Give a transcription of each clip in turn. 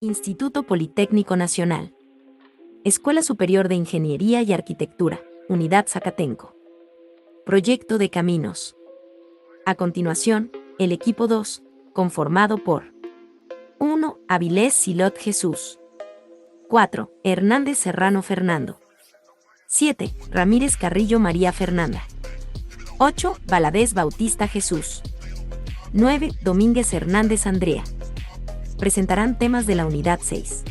Instituto Politécnico Nacional. Escuela Superior de Ingeniería y Arquitectura, Unidad Zacatenco. Proyecto de caminos. A continuación, el equipo 2, conformado por 1. Avilés Silot Jesús. 4. Hernández Serrano Fernando. 7. Ramírez Carrillo María Fernanda. 8. Valadez Bautista Jesús. 9. Domínguez Hernández Andrea. Presentarán temas de la Unidad 6.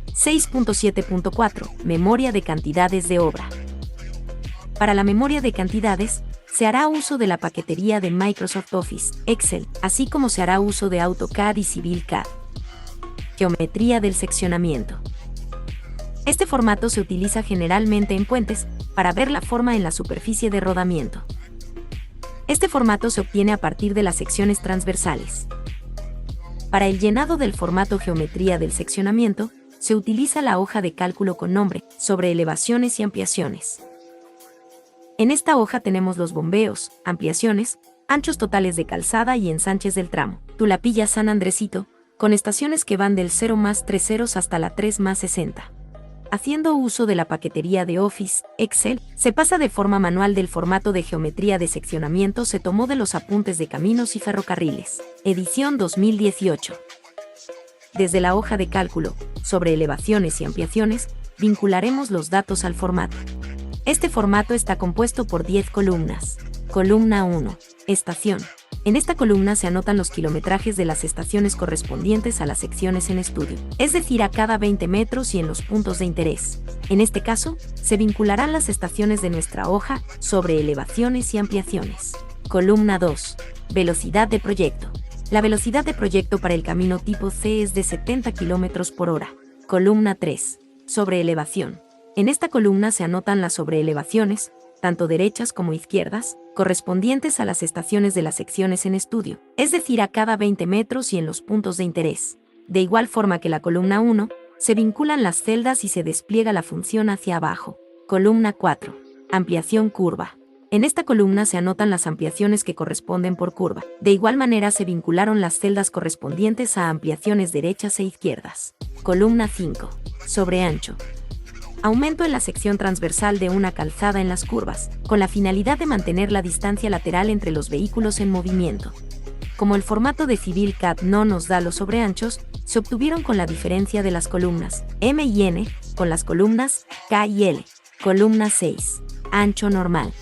6.7.4. Memoria de cantidades de obra. Para la memoria de cantidades, se hará uso de la paquetería de Microsoft Office, Excel, así como se hará uso de AutoCAD y CivilCAD. Geometría del seccionamiento. Este formato se utiliza generalmente en puentes para ver la forma en la superficie de rodamiento. Este formato se obtiene a partir de las secciones transversales. Para el llenado del formato geometría del seccionamiento, se utiliza la hoja de cálculo con nombre, sobre elevaciones y ampliaciones. En esta hoja tenemos los bombeos, ampliaciones, anchos totales de calzada y ensanches del tramo. Tulapilla San Andresito, con estaciones que van del 0+30 hasta la 3+60. Haciendo uso de la paquetería de Office, Excel, se pasa de forma manual del formato de geometría de seccionamiento se tomó de los apuntes de caminos y ferrocarriles. Edición 2018. Desde la hoja de cálculo, sobre elevaciones y ampliaciones, vincularemos los datos al formato. Este formato está compuesto por 10 columnas. Columna 1. Estación. En esta columna se anotan los kilometrajes de las estaciones correspondientes a las secciones en estudio, es decir, a cada 20 metros y en los puntos de interés. En este caso, se vincularán las estaciones de nuestra hoja sobre elevaciones y ampliaciones. Columna 2. Velocidad de proyecto. La velocidad de proyecto para el camino tipo C es de 70 km por hora. Columna 3. Sobre elevación. En esta columna se anotan las sobreelevaciones, tanto derechas como izquierdas, correspondientes a las estaciones de las secciones en estudio, es decir, a cada 20 metros y en los puntos de interés. De igual forma que la columna 1, se vinculan las celdas y se despliega la función hacia abajo. Columna 4. Ampliación curva. En esta columna se anotan las ampliaciones que corresponden por curva. De igual manera se vincularon las celdas correspondientes a ampliaciones derechas e izquierdas. Columna 5. Sobre ancho. Aumento en la sección transversal de una calzada en las curvas, con la finalidad de mantener la distancia lateral entre los vehículos en movimiento. Como el formato de CivilCAD no nos da los sobreanchos, se obtuvieron con la diferencia de las columnas M y N, con las columnas K y L. Columna 6. Ancho normal.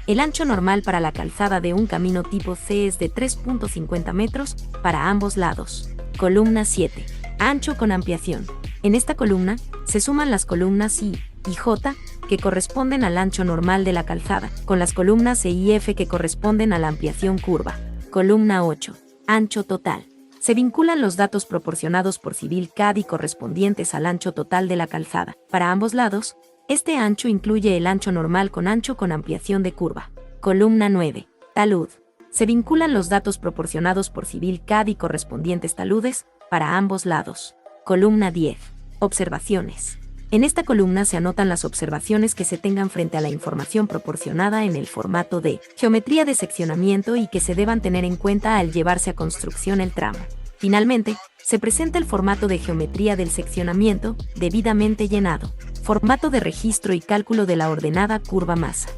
El ancho normal para la calzada de un camino tipo C es de 3.50 metros para ambos lados. Columna 7. Ancho con ampliación. En esta columna, se suman las columnas I y J, que corresponden al ancho normal de la calzada, con las columnas E y F que corresponden a la ampliación curva. Columna 8. Ancho total. Se vinculan los datos proporcionados por CivilCAD y correspondientes al ancho total de la calzada. Para ambos lados, este ancho incluye el ancho normal con ancho con ampliación de curva. Columna 9. Talud. Se vinculan los datos proporcionados por CivilCAD y correspondientes taludes para ambos lados. Columna 10. Observaciones. En esta columna se anotan las observaciones que se tengan frente a la información proporcionada en el formato de geometría de seccionamiento y que se deban tener en cuenta al llevarse a construcción el tramo. Finalmente, se presenta el formato de geometría del seccionamiento, debidamente llenado. Formato de registro y cálculo de la ordenada curva masa.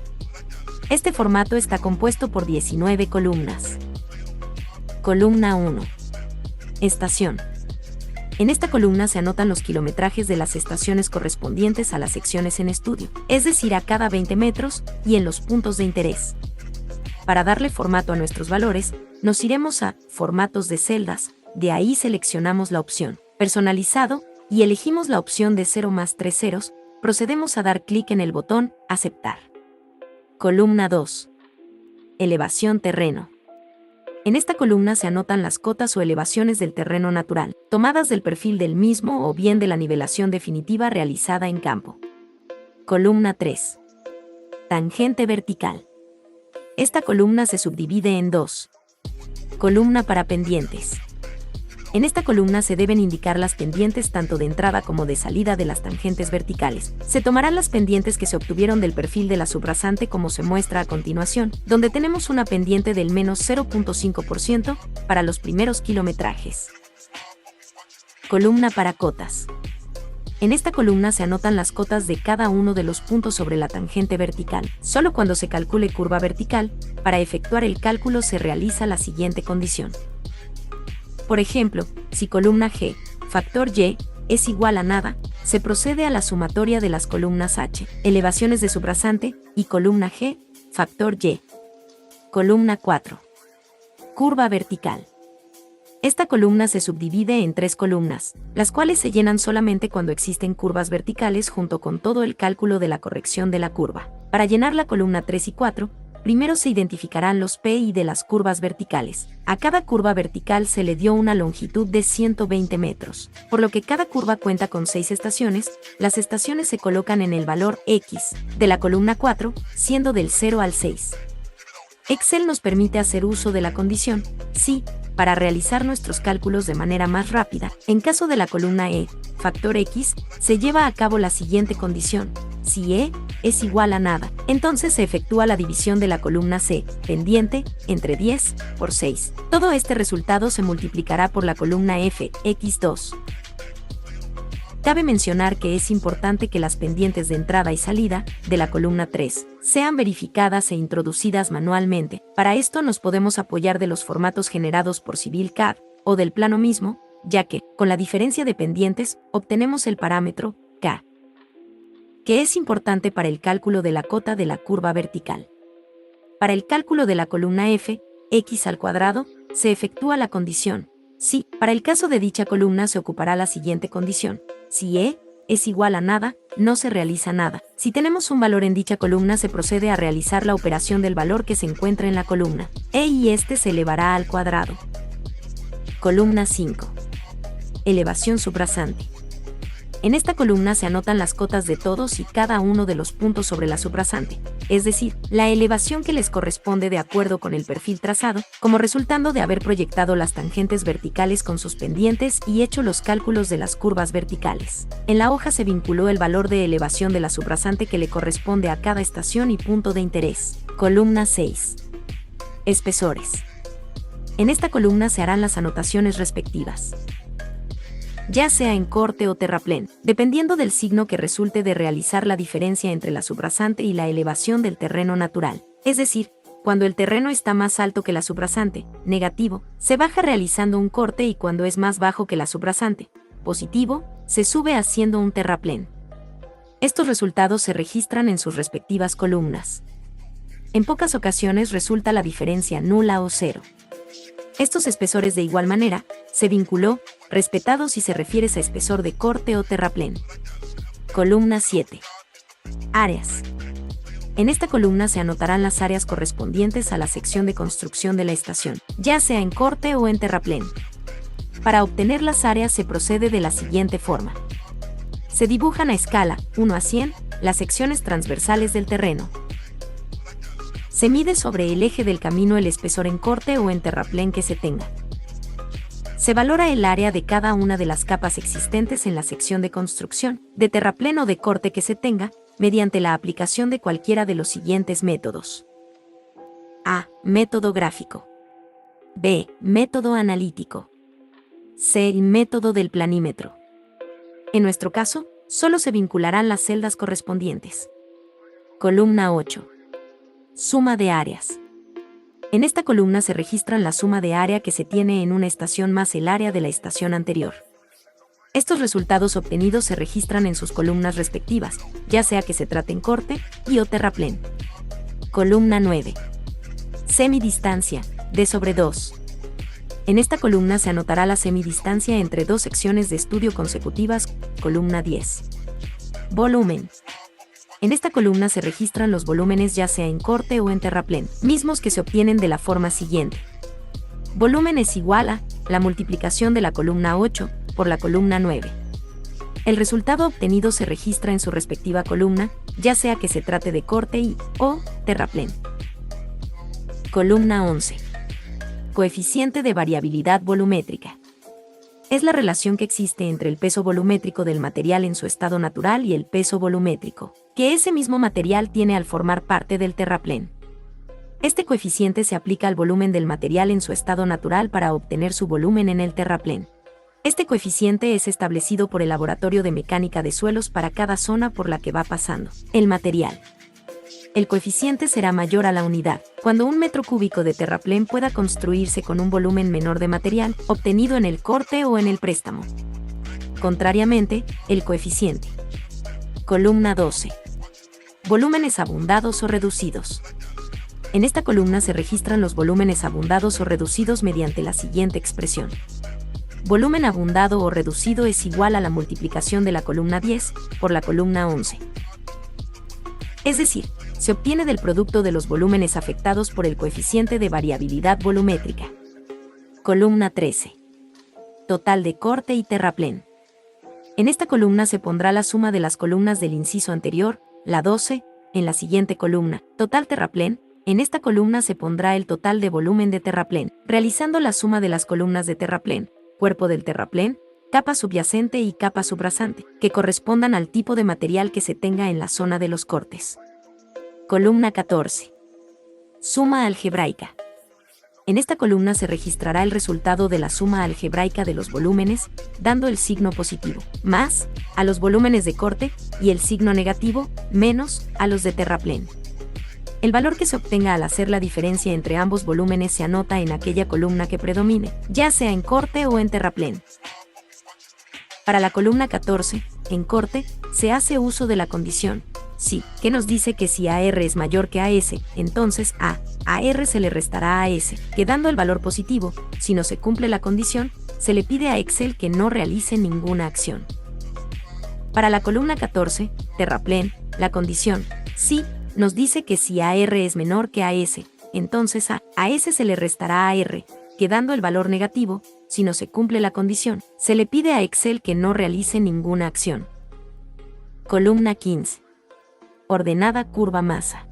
Este formato está compuesto por 19 columnas. Columna 1. Estación. En esta columna se anotan los kilometrajes de las estaciones correspondientes a las secciones en estudio, es decir, a cada 20 metros y en los puntos de interés. Para darle formato a nuestros valores, nos iremos a Formatos de celdas, de ahí seleccionamos la opción Personalizado y elegimos la opción de 0+30, procedemos a dar clic en el botón Aceptar. Columna 2. Elevación terreno. En esta columna se anotan las cotas o elevaciones del terreno natural, tomadas del perfil del mismo o bien de la nivelación definitiva realizada en campo. Columna 3. Tangente vertical. Esta columna se subdivide en dos. Columna para pendientes. En esta columna se deben indicar las pendientes tanto de entrada como de salida de las tangentes verticales. Se tomarán las pendientes que se obtuvieron del perfil de la subrasante como se muestra a continuación, donde tenemos una pendiente del menos 0.5% para los primeros kilometrajes. Columna para cotas. En esta columna se anotan las cotas de cada uno de los puntos sobre la tangente vertical. Solo cuando se calcule curva vertical, para efectuar el cálculo se realiza la siguiente condición. Por ejemplo, si columna G, factor Y, es igual a nada, se procede a la sumatoria de las columnas H, elevaciones de subrasante, y columna G, factor Y. Columna 4. Curva vertical. Esta columna se subdivide en 3 columnas, las cuales se llenan solamente cuando existen curvas verticales junto con todo el cálculo de la corrección de la curva. Para llenar la columna 3 y 4, primero se identificarán los PI de las curvas verticales. A cada curva vertical se le dio una longitud de 120 metros, por lo que cada curva cuenta con 6 estaciones. Las estaciones se colocan en el valor X de la columna 4, siendo del 0 al 6. Excel nos permite hacer uso de la condición si, para realizar nuestros cálculos de manera más rápida. En caso de la columna E, factor X, se lleva a cabo la siguiente condición. Si E es igual a nada, entonces se efectúa la división de la columna C, pendiente, entre 10 por 6. Todo este resultado se multiplicará por la columna F, X2. Cabe mencionar que es importante que las pendientes de entrada y salida, de la columna 3, sean verificadas e introducidas manualmente. Para esto nos podemos apoyar de los formatos generados por Civil CAD, o del plano mismo, ya que, con la diferencia de pendientes, obtenemos el parámetro K, que es importante para el cálculo de la cota de la curva vertical. Para el cálculo de la columna F, X al cuadrado, se efectúa la condición. Si, para el caso de dicha columna se ocupará la siguiente condición. Si E es igual a nada, no se realiza nada. Si tenemos un valor en dicha columna se procede a realizar la operación del valor que se encuentra en la columna E y este se elevará al cuadrado. Columna 5. Elevación subrasante. En esta columna se anotan las cotas de todos y cada uno de los puntos sobre la subrasante, es decir, la elevación que les corresponde de acuerdo con el perfil trazado, como resultando de haber proyectado las tangentes verticales con sus pendientes y hecho los cálculos de las curvas verticales. En la hoja se vinculó el valor de elevación de la subrasante que le corresponde a cada estación y punto de interés. Columna 6. Espesores. En esta columna se harán las anotaciones respectivas, ya sea en corte o terraplén, dependiendo del signo que resulte de realizar la diferencia entre la subrasante y la elevación del terreno natural. Es decir, cuando el terreno está más alto que la subrasante, negativo, se baja realizando un corte y cuando es más bajo que la subrasante, positivo, se sube haciendo un terraplén. Estos resultados se registran en sus respectivas columnas. En pocas ocasiones resulta la diferencia nula o cero. Estos espesores de igual manera, se vinculó, respetado si se refiere a espesor de corte o terraplén. Columna 7. Áreas. En esta columna se anotarán las áreas correspondientes a la sección de construcción de la estación, ya sea en corte o en terraplén. Para obtener las áreas se procede de la siguiente forma. Se dibujan a escala, 1 a 100, las secciones transversales del terreno. Se mide sobre el eje del camino el espesor en corte o en terraplén que se tenga. Se valora el área de cada una de las capas existentes en la sección de construcción, de terraplén o de corte que se tenga, mediante la aplicación de cualquiera de los siguientes métodos. A. Método gráfico. B. Método analítico. C. Método del planímetro. En nuestro caso, solo se vincularán las celdas correspondientes. Columna 8. Suma de áreas. En esta columna se registran la suma de área que se tiene en una estación más el área de la estación anterior. Estos resultados obtenidos se registran en sus columnas respectivas, ya sea que se trate en corte y o terraplén. Columna 9. Semidistancia, D sobre 2. En esta columna se anotará la semidistancia entre dos secciones de estudio consecutivas. Columna 10. Volumen. En esta columna se registran los volúmenes ya sea en corte o en terraplén, mismos que se obtienen de la forma siguiente. Volumen es igual a la multiplicación de la columna 8 por la columna 9. El resultado obtenido se registra en su respectiva columna, ya sea que se trate de corte y o terraplén. Columna 11. Coeficiente de variabilidad volumétrica. Es la relación que existe entre el peso volumétrico del material en su estado natural y el peso volumétrico que ese mismo material tiene al formar parte del terraplén. Este coeficiente se aplica al volumen del material en su estado natural para obtener su volumen en el terraplén. Este coeficiente es establecido por el Laboratorio de Mecánica de Suelos para cada zona por la que va pasando el material. El coeficiente será mayor a la unidad, cuando un metro cúbico de terraplén pueda construirse con un volumen menor de material obtenido en el corte o en el préstamo. Contrariamente, el coeficiente. Columna 12. Volúmenes abundados o reducidos. En esta columna se registran los volúmenes abundados o reducidos mediante la siguiente expresión. Volumen abundado o reducido es igual a la multiplicación de la columna 10 por la columna 11. Es decir, se obtiene del producto de los volúmenes afectados por el coeficiente de variabilidad volumétrica. Columna 13. Total de corte y terraplén. En esta columna se pondrá la suma de las columnas del inciso anterior, la 12, en la siguiente columna, total terraplén. En esta columna se pondrá el total de volumen de terraplén, realizando la suma de las columnas de terraplén, cuerpo del terraplén, capa subyacente y capa subrasante, que correspondan al tipo de material que se tenga en la zona de los cortes. Columna 14. Suma algebraica. En esta columna se registrará el resultado de la suma algebraica de los volúmenes, dando el signo positivo, más, a los volúmenes de corte, y el signo negativo, menos, a los de terraplén. El valor que se obtenga al hacer la diferencia entre ambos volúmenes se anota en aquella columna que predomine, ya sea en corte o en terraplén. Para la columna 14, en corte, se hace uso de la condición sí, que nos dice que si AR es mayor que AS, entonces a R se le restará a S, quedando el valor positivo. Si no se cumple la condición, se le pide a Excel que no realice ninguna acción. Para la columna 14, terraplén, la condición sí nos dice que si AR es menor que AS, entonces a S se le restará a R, quedando el valor negativo. Si no se cumple la condición, se le pide a Excel que no realice ninguna acción. Columna 15. Ordenada curva masa.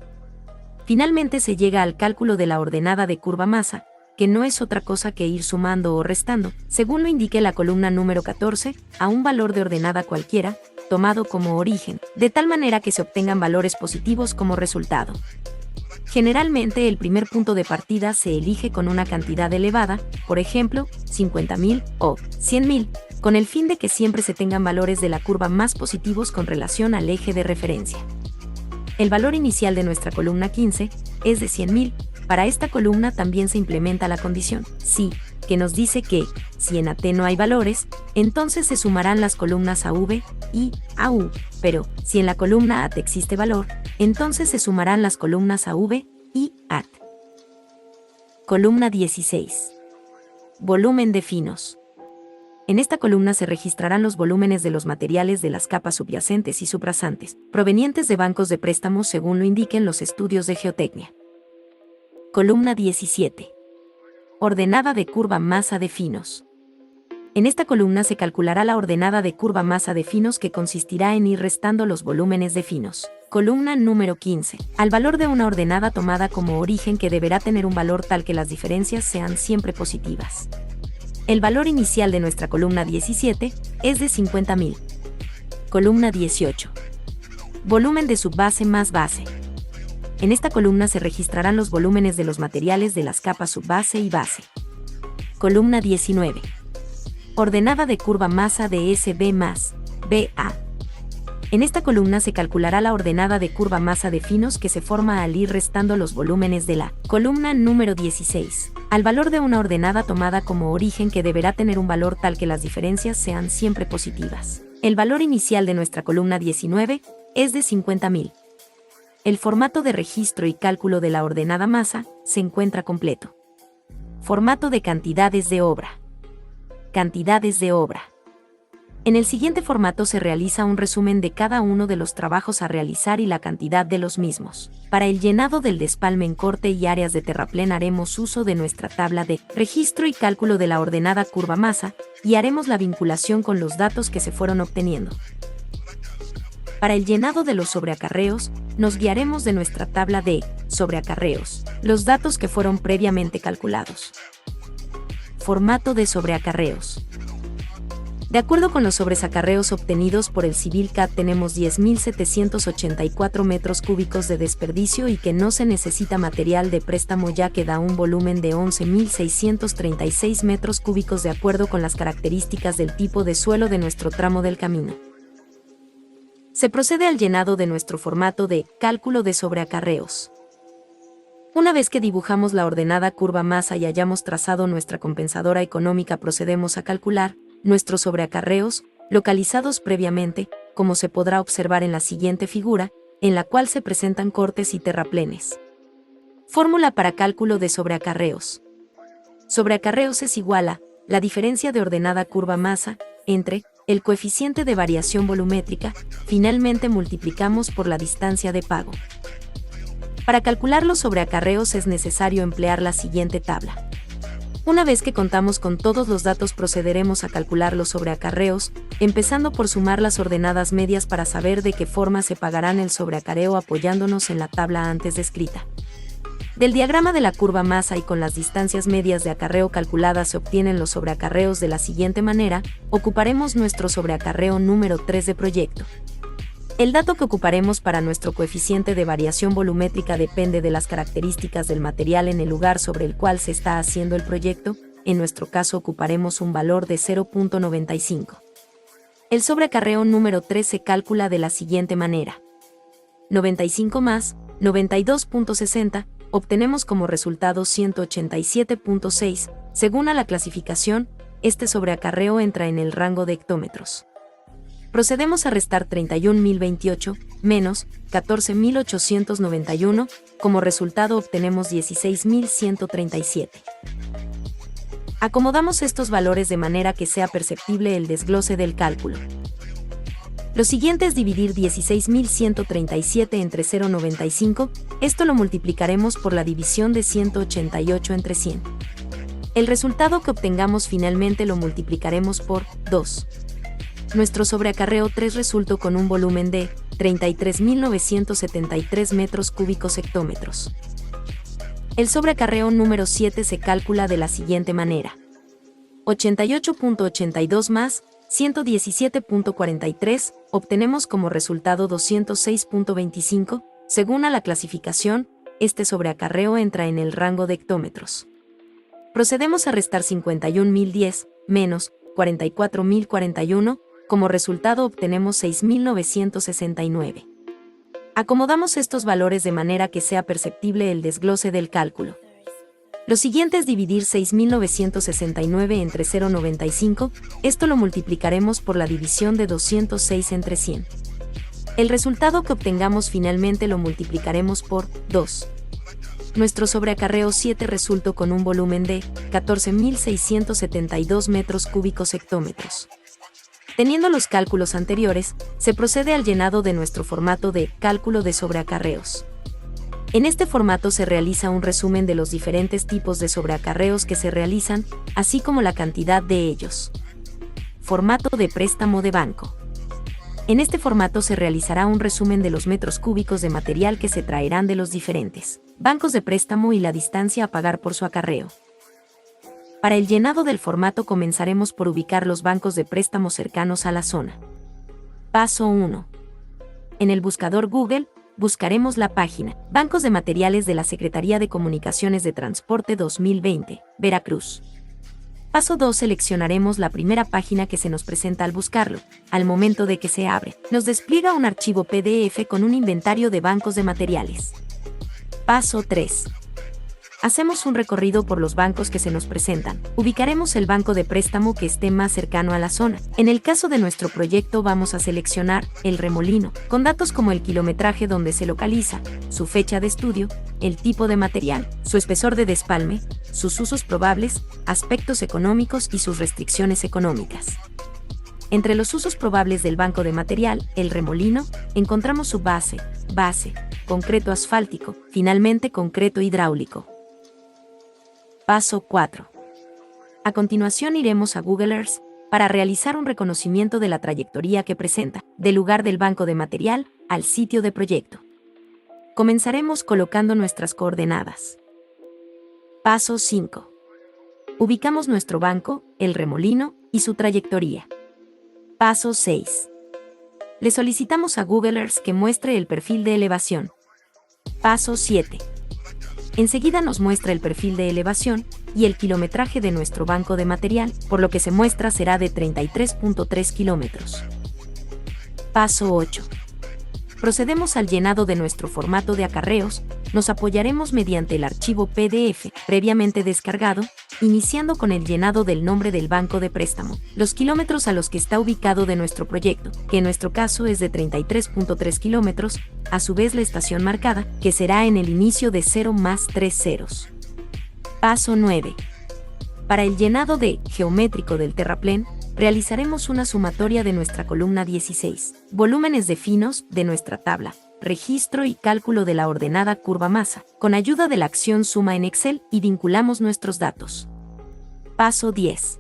Finalmente se llega al cálculo de la ordenada de curva masa, que no es otra cosa que ir sumando o restando, según lo indique la columna número 14, a un valor de ordenada cualquiera, tomado como origen, de tal manera que se obtengan valores positivos como resultado. Generalmente el primer punto de partida se elige con una cantidad elevada, por ejemplo, 50.000 o 100.000, con el fin de que siempre se tengan valores de la curva más positivos con relación al eje de referencia. El valor inicial de nuestra columna 15 es de 100.000. Para esta columna también se implementa la condición sí, que nos dice que, si en AT no hay valores, entonces se sumarán las columnas AV y AU, pero, si en la columna AT existe valor, entonces se sumarán las columnas AV y AT. Columna 16. Volumen de finos. En esta columna se registrarán los volúmenes de los materiales de las capas subyacentes y subrasantes, provenientes de bancos de préstamos según lo indiquen los estudios de geotecnia. Columna 17. Ordenada de curva masa de finos. En esta columna se calculará la ordenada de curva masa de finos que consistirá en ir restando los volúmenes de finos. Columna número 15. Al valor de una ordenada tomada como origen que deberá tener un valor tal que las diferencias sean siempre positivas. El valor inicial de nuestra columna 17 es de 50.000. Columna 18. Volumen de subbase más base. En esta columna se registrarán los volúmenes de los materiales de las capas subbase y base. Columna 19. Ordenada de curva masa de SB más BA. En esta columna se calculará la ordenada de curva masa de finos que se forma al ir restando los volúmenes de la columna número 16, al valor de una ordenada tomada como origen que deberá tener un valor tal que las diferencias sean siempre positivas. El valor inicial de nuestra columna 19 es de 50.000. El formato de registro y cálculo de la ordenada masa se encuentra completo. Formato de cantidades de obra. Cantidades de obra. En el siguiente formato se realiza un resumen de cada uno de los trabajos a realizar y la cantidad de los mismos. Para el llenado del despalme en corte y áreas de terraplén haremos uso de nuestra tabla de registro y cálculo de la ordenada curva masa y haremos la vinculación con los datos que se fueron obteniendo. Para el llenado de los sobreacarreos, nos guiaremos de nuestra tabla de sobreacarreos, los datos que fueron previamente calculados. Formato de sobreacarreos. De acuerdo con los sobresacarreos obtenidos por el CivilCAD, tenemos 10.784 metros cúbicos de desperdicio y que no se necesita material de préstamo, ya que da un volumen de 11.636 metros cúbicos de acuerdo con las características del tipo de suelo de nuestro tramo del camino. Se procede al llenado de nuestro formato de cálculo de sobreacarreos. Una vez que dibujamos la ordenada curva masa y hayamos trazado nuestra compensadora económica, procedemos a calcular nuestros sobreacarreos, localizados previamente, como se podrá observar en la siguiente figura, en la cual se presentan cortes y terraplenes. Fórmula para cálculo de sobreacarreos. Sobreacarreos es igual a la diferencia de ordenada curva masa entre el coeficiente de variación volumétrica, finalmente multiplicamos por la distancia de pago. Para calcular los sobreacarreos es necesario emplear la siguiente tabla. Una vez que contamos con todos los datos, procederemos a calcular los sobreacarreos, empezando por sumar las ordenadas medias para saber de qué forma se pagarán el sobreacarreo apoyándonos en la tabla antes descrita. Del diagrama de la curva masa y con las distancias medias de acarreo calculadas se obtienen los sobreacarreos de la siguiente manera. Ocuparemos nuestro sobreacarreo número 3 de proyecto. El dato que ocuparemos para nuestro coeficiente de variación volumétrica depende de las características del material en el lugar sobre el cual se está haciendo el proyecto. En nuestro caso ocuparemos un valor de 0.95. El sobreacarreo número 3 se calcula de la siguiente manera. 95 más 92.60, obtenemos como resultado 187.6. Según a la clasificación, este sobreacarreo entra en el rango de hectómetros. Procedemos a restar 31.028 menos 14.891, como resultado obtenemos 16.137. Acomodamos estos valores de manera que sea perceptible el desglose del cálculo. Lo siguiente es dividir 16.137 entre 0.95, esto lo multiplicaremos por la división de 188 entre 100. El resultado que obtengamos finalmente lo multiplicaremos por 2. Nuestro sobreacarreo 3 resultó con un volumen de 33.973 metros cúbicos hectómetros. El sobreacarreo número 7 se calcula de la siguiente manera. 88.82 más 117.43, obtenemos como resultado 206.25. Según a la clasificación, este sobreacarreo entra en el rango de hectómetros. Procedemos a restar 51.010 menos 44.041, como resultado obtenemos 6.969. Acomodamos estos valores de manera que sea perceptible el desglose del cálculo. Lo siguiente es dividir 6.969 entre 0.95, esto lo multiplicaremos por la división de 206 entre 100. El resultado que obtengamos finalmente lo multiplicaremos por 2. Nuestro sobreacarreo 7 resultó con un volumen de 14.672 metros cúbicos hectómetros. Teniendo los cálculos anteriores, se procede al llenado de nuestro formato de cálculo de sobreacarreos. En este formato se realiza un resumen de los diferentes tipos de sobreacarreos que se realizan, así como la cantidad de ellos. Formato de préstamo de banco. En este formato se realizará un resumen de los metros cúbicos de material que se traerán de los diferentes bancos de préstamo y la distancia a pagar por su acarreo. Para el llenado del formato comenzaremos por ubicar los bancos de préstamo cercanos a la zona. Paso 1. En el buscador Google, buscaremos la página Bancos de Materiales de la Secretaría de Comunicaciones de Transporte 2020, Veracruz. Paso 2. Seleccionaremos la primera página que se nos presenta al buscarlo. Al momento de que se abre, nos despliega un archivo PDF con un inventario de bancos de materiales. Paso 3. Hacemos un recorrido por los bancos que se nos presentan. Ubicaremos el banco de préstamo que esté más cercano a la zona. En el caso de nuestro proyecto vamos a seleccionar el Remolino, con datos como el kilometraje donde se localiza, su fecha de estudio, el tipo de material, su espesor de despalme, sus usos probables, aspectos económicos y sus restricciones económicas. Entre los usos probables del banco de material, el Remolino, encontramos su base, concreto asfáltico, finalmente concreto hidráulico. Paso 4. A continuación iremos a Google Earth para realizar un reconocimiento de la trayectoria que presenta, del lugar del banco de material al sitio de proyecto. Comenzaremos colocando nuestras coordenadas. Paso 5. Ubicamos nuestro banco, el Remolino, y su trayectoria. Paso 6. Le solicitamos a Google Earth que muestre el perfil de elevación. Paso 7. Enseguida nos muestra el perfil de elevación y el kilometraje de nuestro banco de material, por lo que se muestra será de 33.3 kilómetros. Paso 8. Procedemos al llenado de nuestro formato de acarreos, nos apoyaremos mediante el archivo PDF previamente descargado, iniciando con el llenado del nombre del banco de préstamo, los kilómetros a los que está ubicado de nuestro proyecto, que en nuestro caso es de 33.3 kilómetros, a su vez la estación marcada, que será en el inicio de 0 más 3 ceros. Paso 9. Para el llenado de geométrico del terraplén, realizaremos una sumatoria de nuestra columna 16, volúmenes de finos de nuestra tabla, registro y cálculo de la ordenada curva masa, con ayuda de la acción suma en Excel y vinculamos nuestros datos. Paso 10.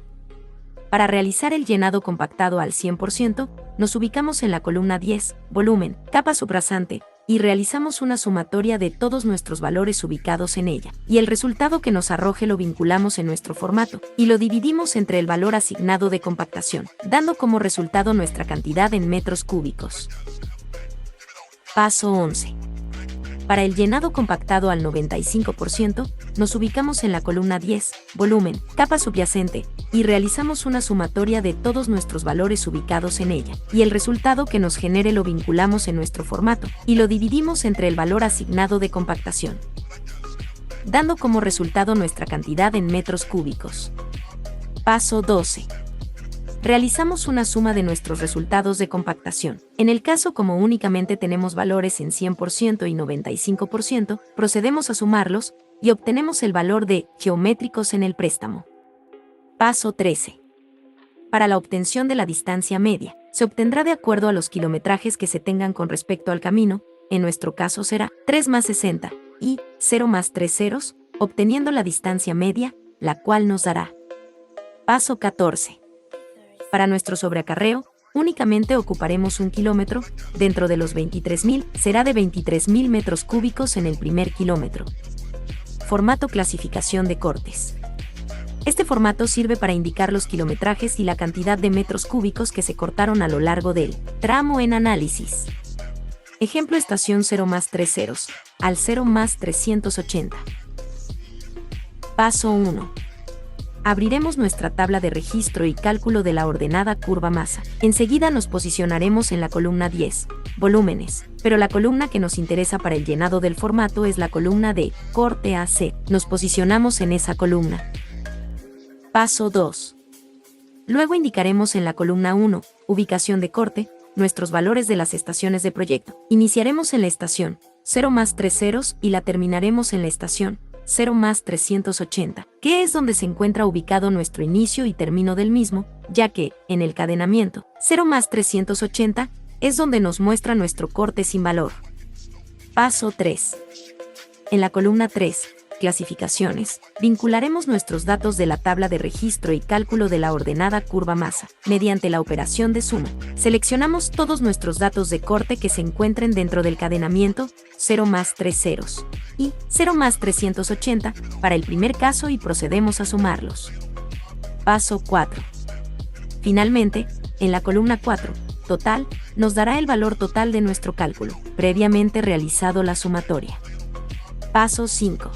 Para realizar el llenado compactado al 100%, nos ubicamos en la columna 10, volumen, capa subrasante, y realizamos una sumatoria de todos nuestros valores ubicados en ella, y el resultado que nos arroje lo vinculamos en nuestro formato, y lo dividimos entre el valor asignado de compactación, dando como resultado nuestra cantidad en metros cúbicos. Paso 11. Para el llenado compactado al 95%, nos ubicamos en la columna 10, volumen, capa subyacente, y realizamos una sumatoria de todos nuestros valores ubicados en ella, y el resultado que nos genere lo vinculamos en nuestro formato, y lo dividimos entre el valor asignado de compactación, dando como resultado nuestra cantidad en metros cúbicos. Paso 12. Realizamos una suma de nuestros resultados de compactación. En el caso como únicamente tenemos valores en 100% y 95%, procedemos a sumarlos y obtenemos el valor de geométricos en el préstamo. Paso 13. Para la obtención de la distancia media, se obtendrá de acuerdo a los kilometrajes que se tengan con respecto al camino, en nuestro caso será 3 más 60 y 0 más 3 ceros, obteniendo la distancia media, la cual nos dará. Paso 14. Para nuestro sobreacarreo, únicamente ocuparemos 1 kilómetro, dentro de los 23.000 será de 23.000 metros cúbicos en el primer kilómetro. Formato clasificación de cortes. Este formato sirve para indicar los kilometrajes y la cantidad de metros cúbicos que se cortaron a lo largo del tramo en análisis. Ejemplo estación 0 más 3 ceros, al 0 más 380. Paso 1. Abriremos nuestra tabla de registro y cálculo de la ordenada curva masa. Enseguida nos posicionaremos en la columna 10, volúmenes, pero la columna que nos interesa para el llenado del formato es la columna de corte AC. Nos posicionamos en esa columna. Paso 2. Luego indicaremos en la columna 1, ubicación de corte, nuestros valores de las estaciones de proyecto. Iniciaremos en la estación 0 más 3 ceros y la terminaremos en la estación 0 más 380, que es donde se encuentra ubicado nuestro inicio y término del mismo, ya que, en el cadenamiento, 0 más 380 es donde nos muestra nuestro corte sin valor. Paso 3. En la columna 3, clasificaciones, vincularemos nuestros datos de la tabla de registro y cálculo de la ordenada curva masa. Mediante la operación de suma, seleccionamos todos nuestros datos de corte que se encuentren dentro del cadenamiento 0 más 3 ceros y 0 más 380 para el primer caso y procedemos a sumarlos. Paso 4. Finalmente, en la columna 4, total, nos dará el valor total de nuestro cálculo, previamente realizado la sumatoria. Paso 5.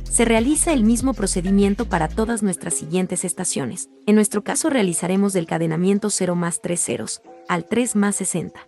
Se realiza el mismo procedimiento para todas nuestras siguientes estaciones. En nuestro caso realizaremos del cadenamiento 0 más 3 ceros al 3 más 60.